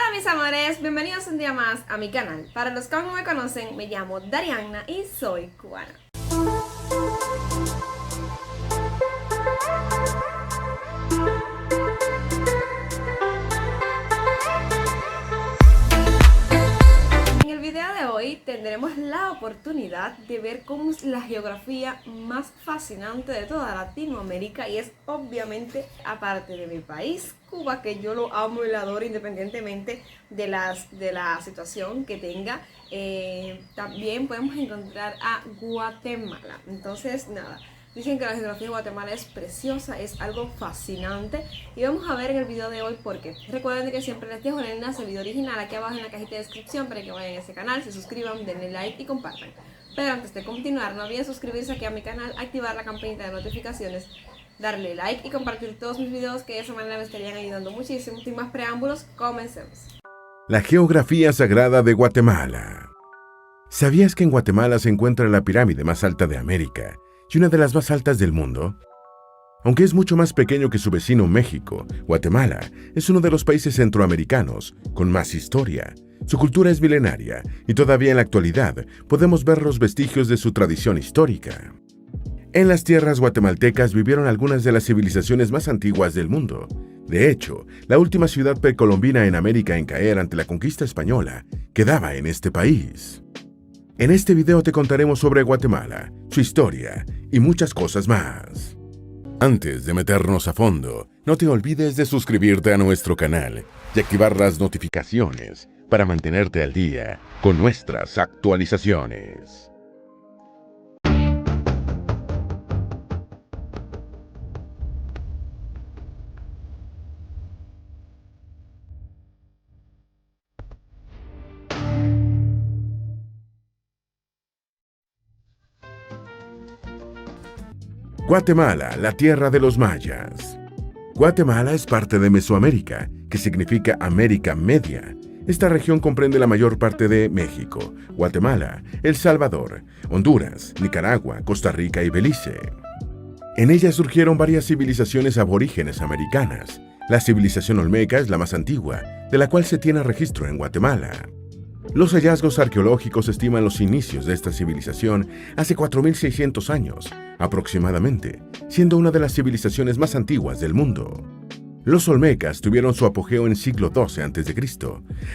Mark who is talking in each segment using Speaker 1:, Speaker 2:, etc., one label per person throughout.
Speaker 1: Hola mis amores, bienvenidos un día más a mi canal. Para los que aún no me conocen, me llamo Darianna y soy cubana. En el video de hoy tendremos la oportunidad de ver cómo es la geografía más fascinante de toda Latinoamérica, y es obviamente, aparte de mi país, Cuba, que yo lo amo y lo adoro independientemente de la situación que tenga. También podemos encontrar a Guatemala. Entonces nada, dicen que la geografía de Guatemala es preciosa, es algo fascinante, y vamos a ver en el video de hoy por qué. Recuerden que siempre les dejo el enlace al video original aquí abajo en la cajita de descripción para que vayan a ese canal, se suscriban, denle like y compartan. Pero antes de continuar, no olviden suscribirse aquí a mi canal, activar la campanita de notificaciones, darle like y compartir todos mis videos, que de esa manera me estarían ayudando muchísimo. Sin más preámbulos, comencemos.
Speaker 2: La geografía sagrada de Guatemala. ¿Sabías que en Guatemala se encuentra la pirámide más alta de América y una de las más altas del mundo? Aunque es mucho más pequeño que su vecino México, Guatemala es uno de los países centroamericanos con más historia. Su cultura es milenaria y todavía en la actualidad podemos ver los vestigios de su tradición histórica. En las tierras guatemaltecas vivieron algunas de las civilizaciones más antiguas del mundo. De hecho, la última ciudad precolombina en América en caer ante la conquista española quedaba en este país. En este video te contaremos sobre Guatemala, su historia y muchas cosas más. Antes de meternos a fondo, no te olvides de suscribirte a nuestro canal y activar las notificaciones para mantenerte al día con nuestras actualizaciones. Guatemala, la tierra de los mayas. Guatemala es parte de Mesoamérica, que significa América Media. Esta región comprende la mayor parte de México, Guatemala, El Salvador, Honduras, Nicaragua, Costa Rica y Belice. En ella surgieron varias civilizaciones aborígenes americanas. La civilización olmeca es la más antigua, de la cual se tiene registro en Guatemala. Los hallazgos arqueológicos estiman los inicios de esta civilización hace 4.600 años, aproximadamente, siendo una de las civilizaciones más antiguas del mundo. Los olmecas tuvieron su apogeo en el siglo XII a.C.,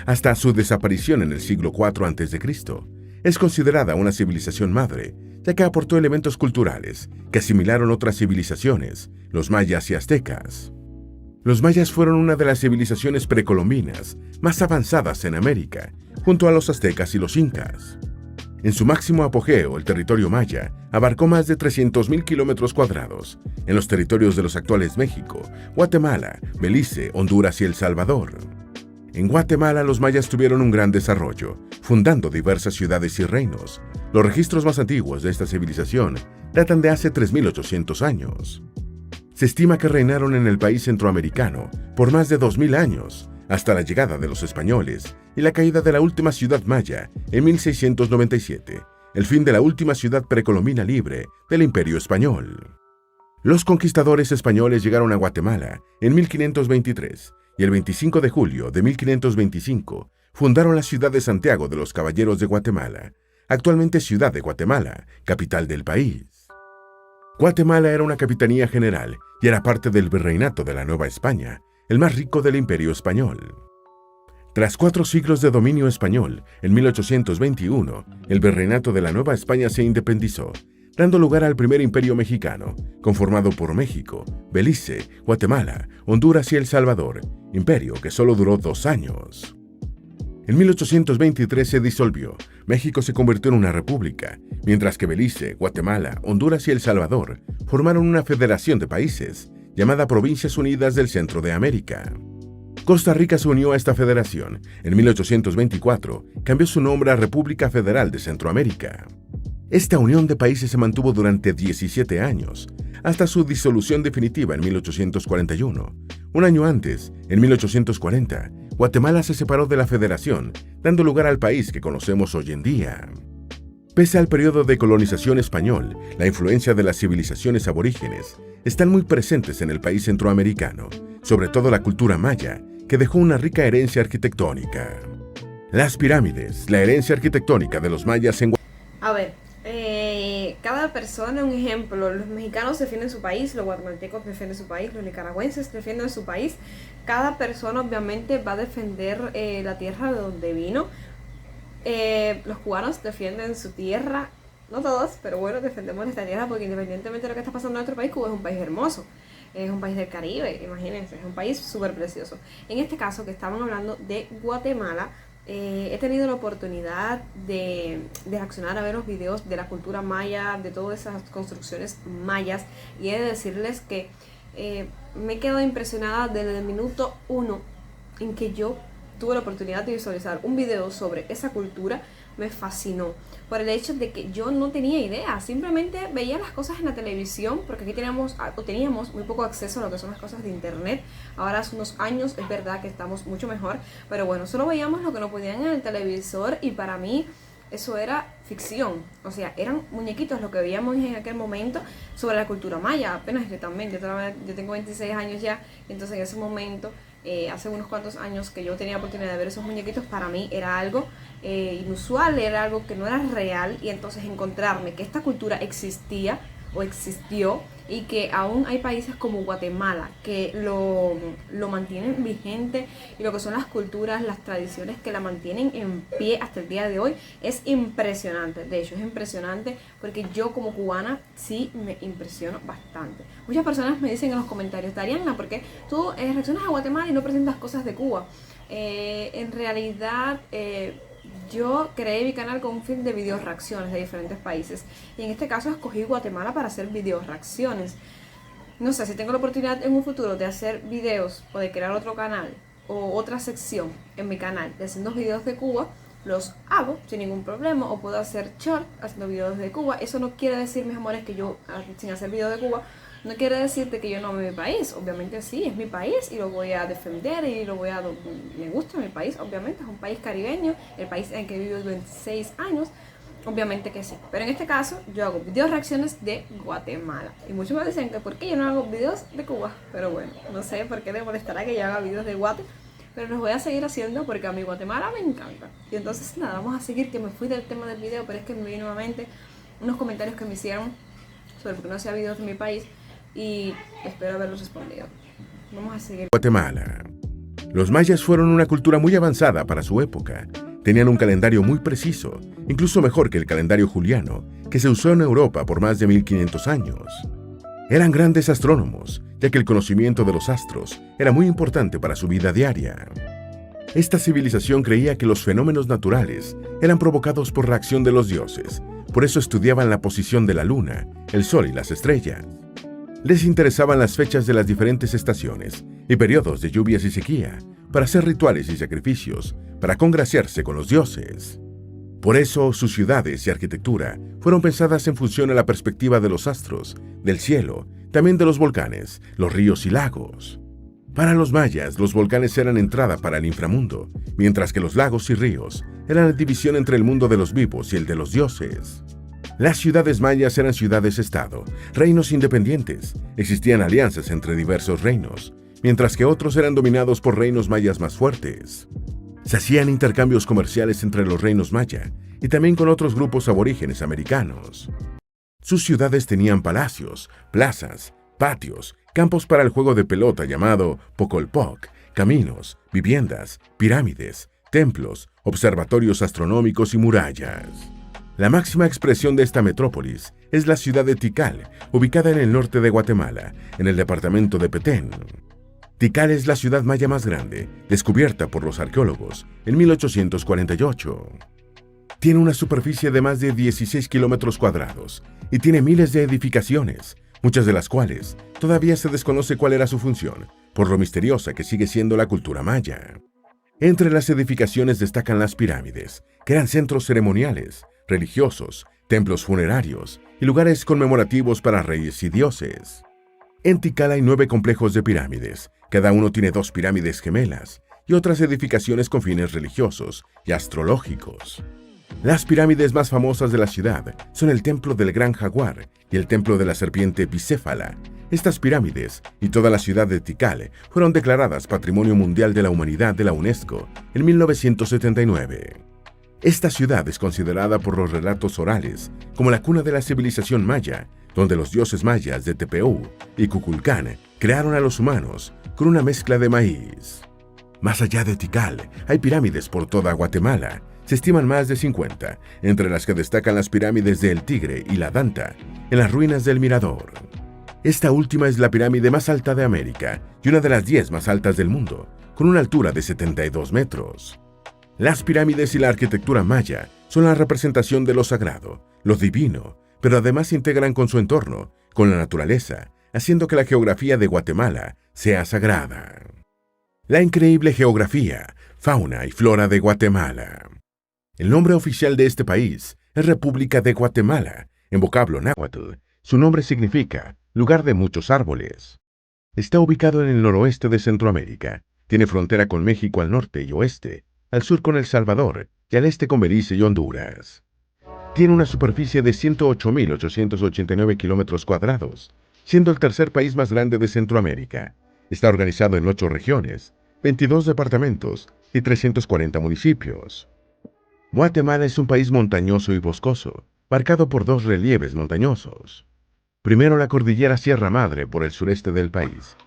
Speaker 2: hasta su desaparición en el siglo IV a.C. Es considerada una civilización madre, ya que aportó elementos culturales que asimilaron otras civilizaciones, los mayas y aztecas. Los mayas fueron una de las civilizaciones precolombinas más avanzadas en América, junto a los aztecas y los incas. En su máximo apogeo, el territorio maya abarcó más de 300.000 kilómetros cuadrados, en los territorios de los actuales México, Guatemala, Belice, Honduras y El Salvador. En Guatemala, los mayas tuvieron un gran desarrollo, fundando diversas ciudades y reinos. Los registros más antiguos de esta civilización datan de hace 3.800 años. Se estima que reinaron en el país centroamericano por más de 2.000 años, hasta la llegada de los españoles y la caída de la última ciudad maya en 1697, el fin de la última ciudad precolombina libre del Imperio Español. Los conquistadores españoles llegaron a Guatemala en 1523 y el 25 de julio de 1525 fundaron la ciudad de Santiago de los Caballeros de Guatemala, actualmente Ciudad de Guatemala, capital del país. Guatemala era una capitanía general y era parte del virreinato de la Nueva España, el más rico del Imperio Español. Tras 4 siglos de dominio español, en 1821, el virreinato de la Nueva España se independizó, dando lugar al primer imperio mexicano, conformado por México, Belice, Guatemala, Honduras y El Salvador, imperio que solo duró 2 años. En 1823 se disolvió, México se convirtió en una república, mientras que Belice, Guatemala, Honduras y El Salvador formaron una federación de países, llamada Provincias Unidas del Centro de América. Costa Rica se unió a esta federación. En 1824 cambió su nombre a República Federal de Centroamérica. Esta unión de países se mantuvo durante 17 años, hasta su disolución definitiva en 1841. Un año antes, en 1840, Guatemala se separó de la federación, dando lugar al país que conocemos hoy en día. Pese al periodo de colonización español, la influencia de las civilizaciones aborígenes están muy presentes en el país centroamericano, sobre todo la cultura maya, que dejó una rica herencia arquitectónica. Las pirámides, la herencia arquitectónica de los mayas en
Speaker 1: A ver, cada persona, un ejemplo, los mexicanos defienden su país, los guatemaltecos defienden su país, los nicaragüenses defienden su país. Cada persona obviamente va a defender la tierra de donde vino. Los cubanos defienden su tierra, no todos, pero bueno, defendemos esta tierra porque independientemente de lo que está pasando en nuestro país, Cuba es un país hermoso. Es un país del Caribe, imagínense, es un país súper precioso. En este caso que estaban hablando de Guatemala, he tenido la oportunidad de reaccionar a ver los videos de la cultura maya, de todas esas construcciones mayas, y he de decirles que me he quedado impresionada desde el minuto 1 en que yo tuve la oportunidad de visualizar un video sobre esa cultura. Me fascinó por el hecho de que yo no tenía idea, simplemente veía las cosas en la televisión, porque aquí teníamos muy poco acceso a lo que son las cosas de internet. Ahora hace unos años es verdad que estamos mucho mejor, pero bueno, solo veíamos lo que nos ponían en el televisor y para mí eso era ficción, o sea, eran muñequitos lo que veíamos en aquel momento sobre la cultura maya. Apenas yo también, yo tengo 26 años ya, entonces en ese momento, hace unos cuantos años que yo tenía la oportunidad de ver esos muñequitos, para mí era algo inusual, era algo que no era real, y entonces encontrarme que esta cultura existía o existió y que aún hay países como Guatemala que lo mantienen vigente, y lo que son las culturas, las tradiciones que la mantienen en pie hasta el día de hoy, es impresionante. De hecho es impresionante porque yo como cubana sí me impresiono bastante. Muchas personas me dicen en los comentarios: Dariana, ¿por qué tú reaccionas a Guatemala y no presentas cosas de Cuba? En realidad yo creé mi canal con un fin de video reacciones de diferentes países, y en este caso escogí Guatemala para hacer video reacciones. No sé, si tengo la oportunidad en un futuro de hacer videos o de crear otro canal o otra sección en mi canal de haciendo videos de Cuba, los hago sin ningún problema, o puedo hacer short haciendo videos de Cuba. Eso no quiere decir, mis amores, que yo sin hacer videos de Cuba no quiere decirte que yo no ame mi país. Obviamente sí, es mi país y lo voy a defender y me gusta mi país, obviamente, es un país caribeño, el país en que vivo 26 años, obviamente que sí. Pero en este caso yo hago videos reacciones de Guatemala, y muchos me dicen que por qué yo no hago videos de Cuba, pero bueno, no sé por qué le molestará que yo haga videos de Guate, pero los voy a seguir haciendo porque a mi Guatemala me encanta. Y entonces nada, vamos a seguir, que me fui del tema del video, pero es que me vino nuevamente unos comentarios que me hicieron sobre por qué no hacía videos de mi país, y espero haberlos respondido. Vamos a seguir.
Speaker 2: Guatemala. Los mayas fueron una cultura muy avanzada para su época. Tenían un calendario muy preciso, incluso mejor que el calendario juliano, que se usó en Europa por más de 1500 años. Eran grandes astrónomos, ya que el conocimiento de los astros era muy importante para su vida diaria. Esta civilización creía que los fenómenos naturales eran provocados por la acción de los dioses, por eso estudiaban la posición de la luna, el sol y las estrellas. Les interesaban las fechas de las diferentes estaciones y periodos de lluvias y sequía, para hacer rituales y sacrificios, para congraciarse con los dioses. Por eso, sus ciudades y arquitectura fueron pensadas en función a la perspectiva de los astros, del cielo, también de los volcanes, los ríos y lagos. Para los mayas, los volcanes eran entrada para el inframundo, mientras que los lagos y ríos eran la división entre el mundo de los vivos y el de los dioses. Las ciudades mayas eran ciudades-estado, reinos independientes. Existían alianzas entre diversos reinos, mientras que otros eran dominados por reinos mayas más fuertes. Se hacían intercambios comerciales entre los reinos maya y también con otros grupos aborígenes americanos. Sus ciudades tenían palacios, plazas, patios, campos para el juego de pelota llamado Pocolpoc, caminos, viviendas, pirámides, templos, observatorios astronómicos y murallas. La máxima expresión de esta metrópolis es la ciudad de Tikal, ubicada en el norte de Guatemala, en el departamento de Petén. Tikal es la ciudad maya más grande, descubierta por los arqueólogos en 1848. Tiene una superficie de más de 16 kilómetros cuadrados y tiene miles de edificaciones, muchas de las cuales todavía se desconoce cuál era su función, por lo misteriosa que sigue siendo la cultura maya. Entre las edificaciones destacan las pirámides, que eran centros ceremoniales, religiosos, templos funerarios y lugares conmemorativos para reyes y dioses. En Tikal hay 9 complejos de pirámides, cada uno tiene 2 pirámides gemelas y otras edificaciones con fines religiosos y astrológicos. Las pirámides más famosas de la ciudad son el Templo del Gran Jaguar y el Templo de la Serpiente Bicéfala. Estas pirámides y toda la ciudad de Tikal fueron declaradas Patrimonio Mundial de la Humanidad de la UNESCO en 1979. Esta ciudad es considerada por los relatos orales como la cuna de la civilización maya, donde los dioses mayas de Tepehu y Kukulcán crearon a los humanos con una mezcla de maíz. Más allá de Tikal, hay pirámides por toda Guatemala. Se estiman más de 50, entre las que destacan las pirámides de El Tigre y La Danta, en las ruinas del Mirador. Esta última es la pirámide más alta de América y una de las 10 más altas del mundo, con una altura de 72 metros. Las pirámides y la arquitectura maya son la representación de lo sagrado, lo divino, pero además integran con su entorno, con la naturaleza, haciendo que la geografía de Guatemala sea sagrada. La increíble geografía, fauna y flora de Guatemala. El nombre oficial de este país es República de Guatemala. En vocablo náhuatl, su nombre significa lugar de muchos árboles. Está ubicado en el noroeste de Centroamérica. Tiene frontera con México al norte y oeste, al sur con El Salvador y al este con Belice y Honduras. Tiene una superficie de 108.889 kilómetros cuadrados, siendo el tercer país más grande de Centroamérica. Está organizado en 8 regiones, 22 departamentos y 340 municipios. Guatemala es un país montañoso y boscoso, marcado por 2 relieves montañosos. Primero la cordillera Sierra Madre por el sureste del país.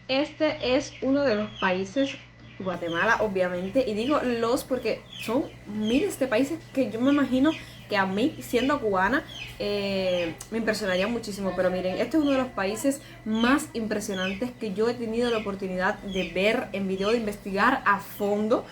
Speaker 1: Este es uno de los países, Guatemala obviamente, y digo los porque son miles de países que yo me imagino que a mí, siendo cubana, me impresionaría muchísimo. Pero miren, este es uno de los países más impresionantes que yo he tenido la oportunidad de ver en video, de investigar a fondo,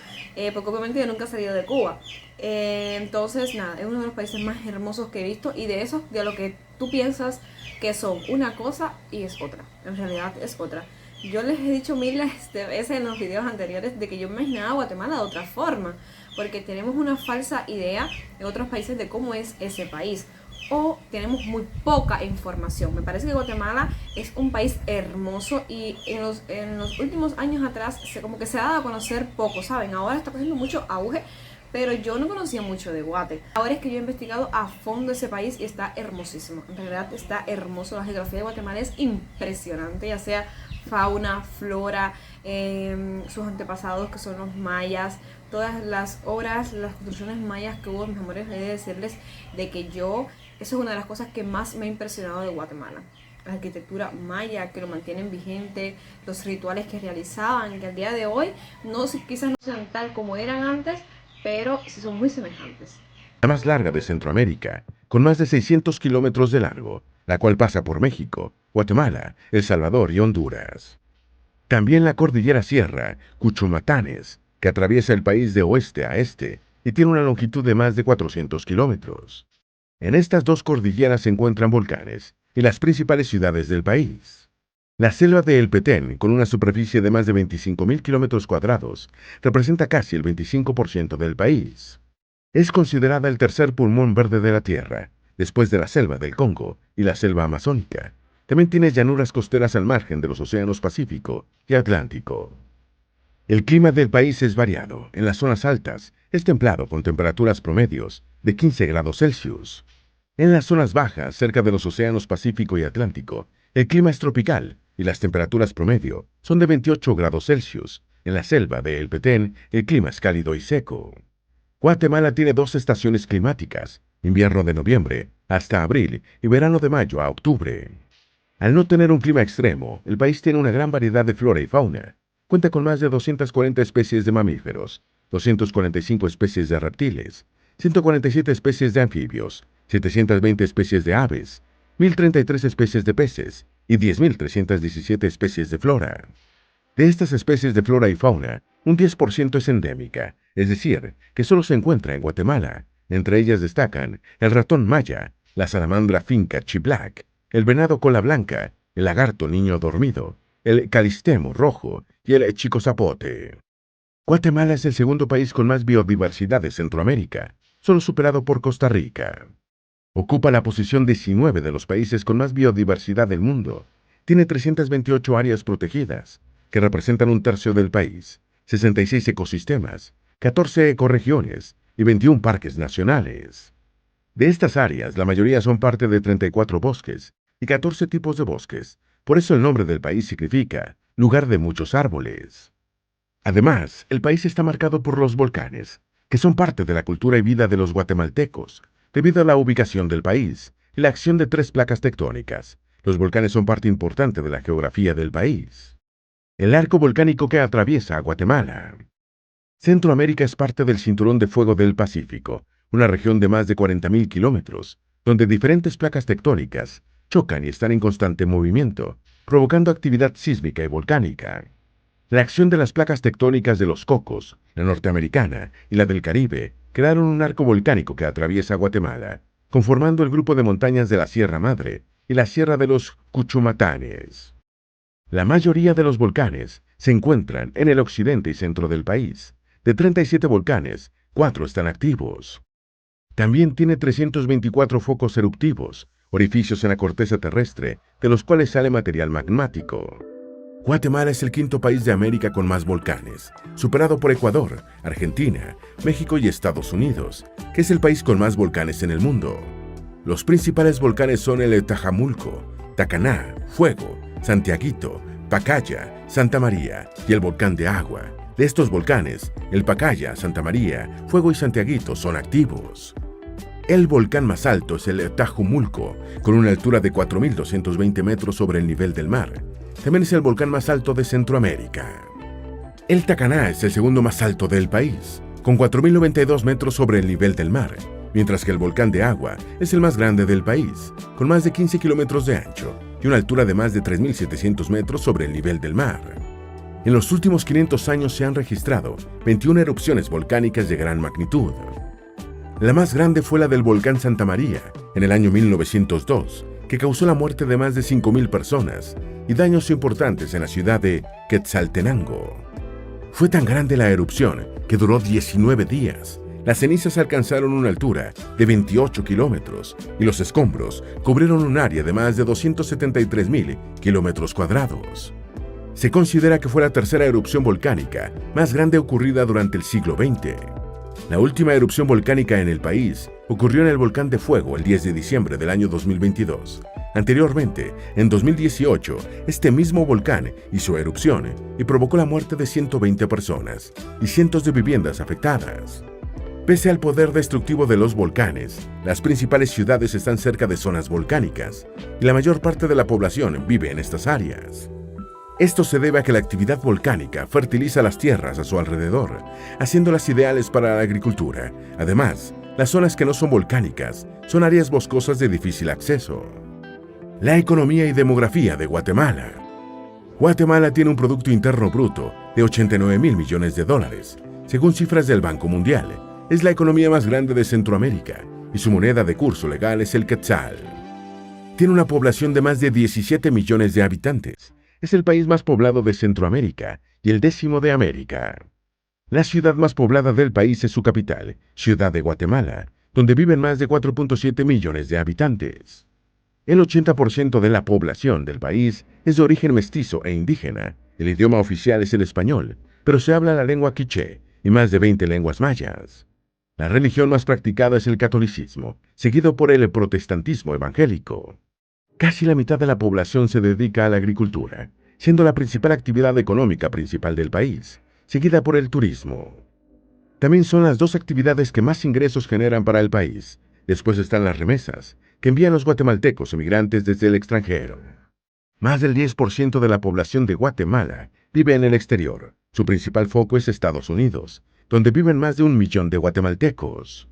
Speaker 1: porque obviamente yo nunca he salido de Cuba. Entonces, nada, es uno de los países más hermosos que he visto, y de eso, de lo que tú piensas que son una cosa y es otra. En realidad es otra. Yo les he dicho miles de veces en los videos anteriores de que yo me imaginaba Guatemala de otra forma, porque tenemos una falsa idea de otros países de cómo es ese país, o tenemos muy poca información. Me parece que Guatemala es un país hermoso, y en los últimos años atrás como que se ha dado a conocer poco, ¿saben? Ahora está cogiendo mucho auge, pero yo no conocía mucho de Guate. Ahora es que yo he investigado a fondo ese país y está hermosísimo. En realidad está hermoso. La geografía de Guatemala es impresionante, ya sea fauna, flora, sus antepasados que son los mayas, todas las obras, las construcciones mayas que hubo. Mis amores, he de decirles de que eso es una de las cosas que más me ha impresionado de Guatemala. La arquitectura maya, que lo mantienen vigente, los rituales que realizaban, que al día de hoy quizás no sean tal como eran antes, pero sí son muy semejantes.
Speaker 2: La más larga de Centroamérica, con más de 600 kilómetros de largo, la cual pasa por México, Guatemala, El Salvador y Honduras. También la cordillera Sierra Cuchumatanes, que atraviesa el país de oeste a este y tiene una longitud de más de 400 kilómetros. En estas 2 cordilleras se encuentran volcanes y las principales ciudades del país. La selva de El Petén, con una superficie de más de 25.000 kilómetros cuadrados, representa casi el 25% del país. Es considerada el tercer pulmón verde de la Tierra, después de la selva del Congo y la selva amazónica. También tiene llanuras costeras al margen de los océanos Pacífico y Atlántico. El clima del país es variado. En las zonas altas es templado con temperaturas promedios de 15 grados Celsius. En las zonas bajas, cerca de los océanos Pacífico y Atlántico, el clima es tropical y las temperaturas promedio son de 28 grados Celsius. En la selva de El Petén, el clima es cálido y seco. Guatemala tiene 2 estaciones climáticas, invierno de noviembre hasta abril y verano de mayo a octubre. Al no tener un clima extremo, el país tiene una gran variedad de flora y fauna. Cuenta con más de 240 especies de mamíferos, 245 especies de reptiles, 147 especies de anfibios, 720 especies de aves, 1.033 especies de peces y 10.317 especies de flora. De estas especies de flora y fauna, un 10% es endémica, es decir, que solo se encuentra en Guatemala. Entre ellas destacan el ratón maya, la salamandra finca chiblac, el venado cola blanca, el lagarto niño dormido, el calistemo rojo y el chico zapote. Guatemala es el segundo país con más biodiversidad de Centroamérica, solo superado por Costa Rica. Ocupa la posición 19 de los países con más biodiversidad del mundo. Tiene 328 áreas protegidas, que representan un tercio del país, 66 ecosistemas, 14 ecorregiones, y 21 parques nacionales. De estas áreas, la mayoría son parte de 34 bosques y 14 tipos de bosques. Por eso el nombre del país significa lugar de muchos árboles. Además, el país está marcado por los volcanes, que son parte de la cultura y vida de los guatemaltecos, debido a la ubicación del país y la acción de 3 placas tectónicas. Los volcanes son parte importante de la geografía del país. El arco volcánico que atraviesa a Guatemala. Centroamérica es parte del Cinturón de Fuego del Pacífico, una región de más de 40.000 kilómetros, donde diferentes placas tectónicas chocan y están en constante movimiento, provocando actividad sísmica y volcánica. La acción de las placas tectónicas de los Cocos, la norteamericana y la del Caribe, crearon un arco volcánico que atraviesa Guatemala, conformando el grupo de montañas de la Sierra Madre y la Sierra de los Cuchumatanes. La mayoría de los volcanes se encuentran en el occidente y centro del país. De 37 volcanes, 4 están activos. También tiene 324 focos eruptivos, orificios en la corteza terrestre, de los cuales sale material magmático. Guatemala es el quinto país de América con más volcanes, superado por Ecuador, Argentina, México y Estados Unidos, que es el país con más volcanes en el mundo. Los principales volcanes son el Tajamulco, Tacaná, Fuego, Santiaguito, Pacaya, Santa María y el volcán de Agua. De estos volcanes, el Pacaya, Santa María, Fuego y Santiaguito son activos. El volcán más alto es el Tajumulco, con una altura de 4.220 metros sobre el nivel del mar. También es el volcán más alto de Centroamérica. El Tacaná es el segundo más alto del país, con 4.092 metros sobre el nivel del mar, mientras que el volcán de Agua es el más grande del país, con más de 15 kilómetros de ancho y una altura de más de 3.700 metros sobre el nivel del mar. En los últimos 500 años se han registrado 21 erupciones volcánicas de gran magnitud. La más grande fue la del volcán Santa María, en el año 1902, que causó la muerte de más de 5.000 personas y daños importantes en la ciudad de Quetzaltenango. Fue tan grande la erupción que duró 19 días. Las cenizas alcanzaron una altura de 28 kilómetros y los escombros cubrieron un área de más de 273.000 kilómetros cuadrados. Se considera que fue la tercera erupción volcánica más grande ocurrida durante el siglo XX. La última erupción volcánica en el país ocurrió en el volcán de Fuego el 10 de diciembre del año 2022. Anteriormente, en 2018, este mismo volcán hizo erupción y provocó la muerte de 120 personas y cientos de viviendas afectadas. Pese al poder destructivo de los volcanes, las principales ciudades están cerca de zonas volcánicas y la mayor parte de la población vive en estas áreas. Esto se debe a que la actividad volcánica fertiliza las tierras a su alrededor, haciéndolas ideales para la agricultura. Además, las zonas que no son volcánicas son áreas boscosas de difícil acceso. La economía y demografía de Guatemala. Guatemala tiene un Producto Interno Bruto de 89.000 millones de dólares. Según cifras del Banco Mundial, es la economía más grande de Centroamérica y su moneda de curso legal es el quetzal. Tiene una población de más de 17 millones de habitantes. Es el país más poblado de Centroamérica y el 10º de América. La ciudad más poblada del país es su capital, Ciudad de Guatemala, donde viven más de 4.7 millones de habitantes. El 80% de la población del país es de origen mestizo e indígena. El idioma oficial es el español, pero se habla la lengua quiché y más de 20 lenguas mayas. La religión más practicada es el catolicismo, seguido por el protestantismo evangélico. Casi la mitad de la población se dedica a la agricultura, siendo la principal actividad económica principal del país, seguida por el turismo. También son las dos actividades que más ingresos generan para el país. Después están las remesas, que envían los guatemaltecos emigrantes desde el extranjero. Más del 10% de la población de Guatemala vive en el exterior. Su principal foco es Estados Unidos, donde viven más de 1 millón de guatemaltecos.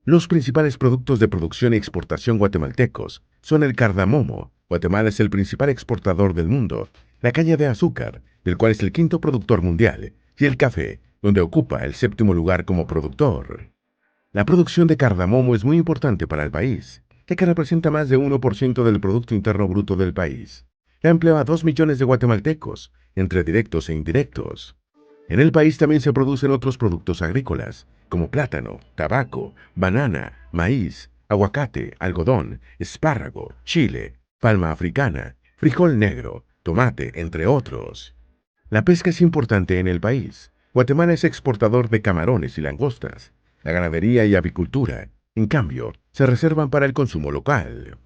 Speaker 2: Los principales productos de producción y exportación guatemaltecos son el cardamomo. Guatemala es el principal exportador del mundo, la caña de azúcar, del cual es el quinto productor mundial, y el café, donde ocupa el 7º lugar como productor. La producción de cardamomo es muy importante para el país, ya que representa más de 1% del Producto Interno Bruto del país. Emplea a 2 millones de guatemaltecos, entre directos e indirectos. En el país también se producen otros productos agrícolas, como plátano, tabaco, banana, maíz, aguacate, algodón, espárrago, chile, palma africana, frijol negro, tomate, entre otros. La pesca es importante en el país. Guatemala es exportador de camarones y langostas. La ganadería y avicultura, en cambio, se reservan para el consumo local.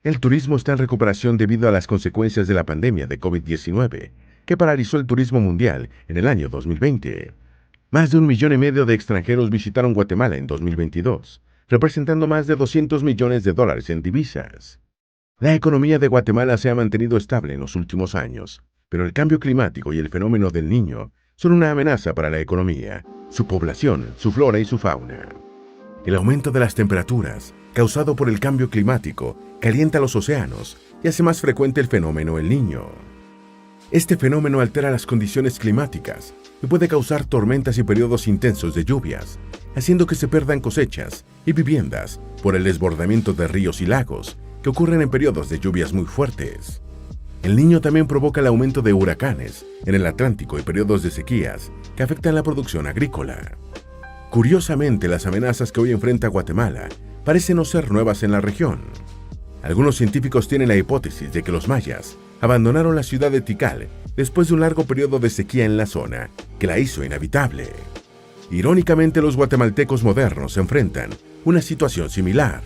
Speaker 2: El turismo está en recuperación debido a las consecuencias de la pandemia de COVID-19, que paralizó el turismo mundial en el año 2020. Más de 1,5 millones de extranjeros visitaron Guatemala en 2022, representando más de $200 millones en divisas. La economía de Guatemala se ha mantenido estable en los últimos años, pero el cambio climático y el fenómeno del Niño son una amenaza para la economía, su población, su flora y su fauna. El aumento de las temperaturas, causado por el cambio climático, calienta los océanos y hace más frecuente el fenómeno El Niño. Este fenómeno altera las condiciones climáticas y puede causar tormentas y periodos intensos de lluvias, haciendo que se pierdan cosechas y viviendas por el desbordamiento de ríos y lagos que ocurren en periodos de lluvias muy fuertes. El Niño también provoca el aumento de huracanes en el Atlántico y periodos de sequías que afectan la producción agrícola. Curiosamente, las amenazas que hoy enfrenta Guatemala parecen no ser nuevas en la región. Algunos científicos tienen la hipótesis de que los mayas abandonaron la ciudad de Tikal después de un largo periodo de sequía en la zona que la hizo inhabitable. Irónicamente, los guatemaltecos modernos enfrentan una situación similar.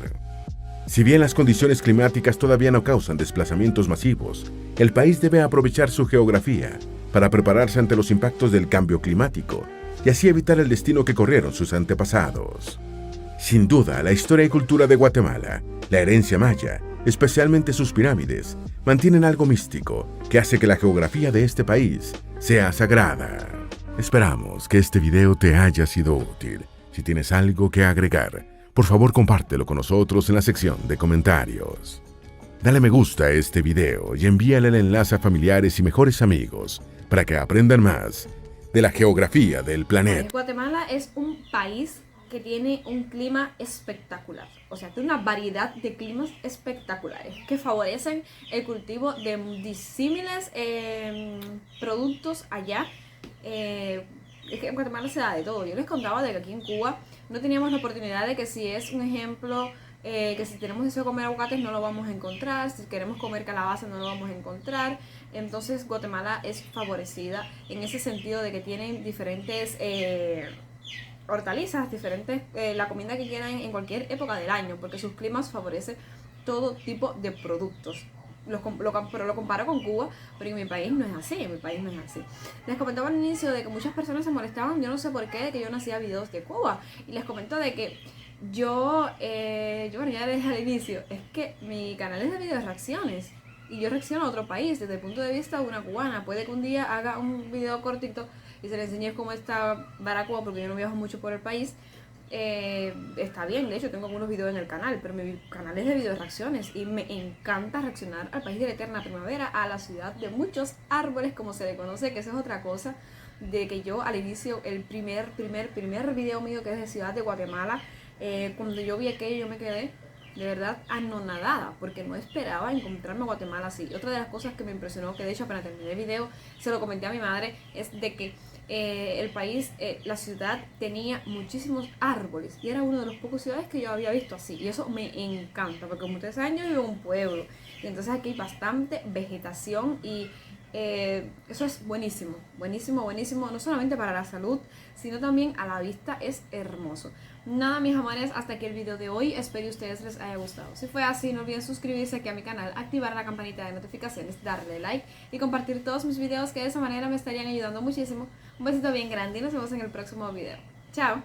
Speaker 2: Si bien las condiciones climáticas todavía no causan desplazamientos masivos, el país debe aprovechar su geografía para prepararse ante los impactos del cambio climático y así evitar el destino que corrieron sus antepasados. Sin duda, la historia y cultura de Guatemala, la herencia maya, especialmente sus pirámides, mantienen algo místico que hace que la geografía de este país sea sagrada. Esperamos que este video te haya sido útil. Si tienes algo que agregar, por favor compártelo con nosotros en la sección de comentarios. Dale me gusta a este video y envíale el enlace a familiares y mejores amigos para que aprendan más de la geografía del planeta.
Speaker 1: Guatemala es un país que tiene un clima espectacular, o sea, tiene una variedad de climas espectaculares que favorecen el cultivo de disímiles productos allá. Es que en Guatemala se da de todo. Yo les contaba de que aquí en Cuba no teníamos la oportunidad de que si es un ejemplo, que si tenemos deseo de comer aguacates no lo vamos a encontrar, si queremos comer calabaza no lo vamos a encontrar. Entonces Guatemala es favorecida en ese sentido de que tienen diferentes hortalizas, diferentes, la comida que quieran en cualquier época del año, porque sus climas favorecen todo tipo de productos. Pero lo comparo con Cuba, pero en mi país no es así, Les comentaba al inicio de que muchas personas se molestaban, yo no sé por qué, de que yo no hacía videos de Cuba. Y les comento de que bueno, ya desde el inicio, es que mi canal es de video reacciones. Y yo reacciono a otro país desde el punto de vista de una cubana. Puede que un día haga un video cortito y se le enseñe cómo está Baracoa, porque yo no viajo mucho por el país. Está bien, de hecho tengo algunos videos en el canal, pero mi canal es de video reacciones y me encanta reaccionar al país de la eterna primavera, a la ciudad de muchos árboles, como se le conoce, que eso es otra cosa, de que yo al inicio, el primer video mío, que es de Ciudad de Guatemala, cuando yo vi aquello yo me quedé de verdad anonadada, porque no esperaba encontrarme a Guatemala así. Otra de las cosas que me impresionó, que de hecho apenas terminé el video se lo comenté a mi madre, es de que el país, la ciudad tenía muchísimos árboles y era una de las pocas ciudades que yo había visto así, y eso me encanta, porque como ustedes saben yo vivo en un pueblo y entonces aquí hay bastante vegetación y eso es buenísimo, no solamente para la salud, sino también a la vista es hermoso. Nada, mis amores, hasta aquí el video de hoy, espero que a ustedes les haya gustado. Si fue así, no olviden suscribirse aquí a mi canal, activar la campanita de notificaciones, darle like y compartir todos mis videos, que de esa manera me estarían ayudando muchísimo. Un besito bien grande y nos vemos en el próximo video. Chao.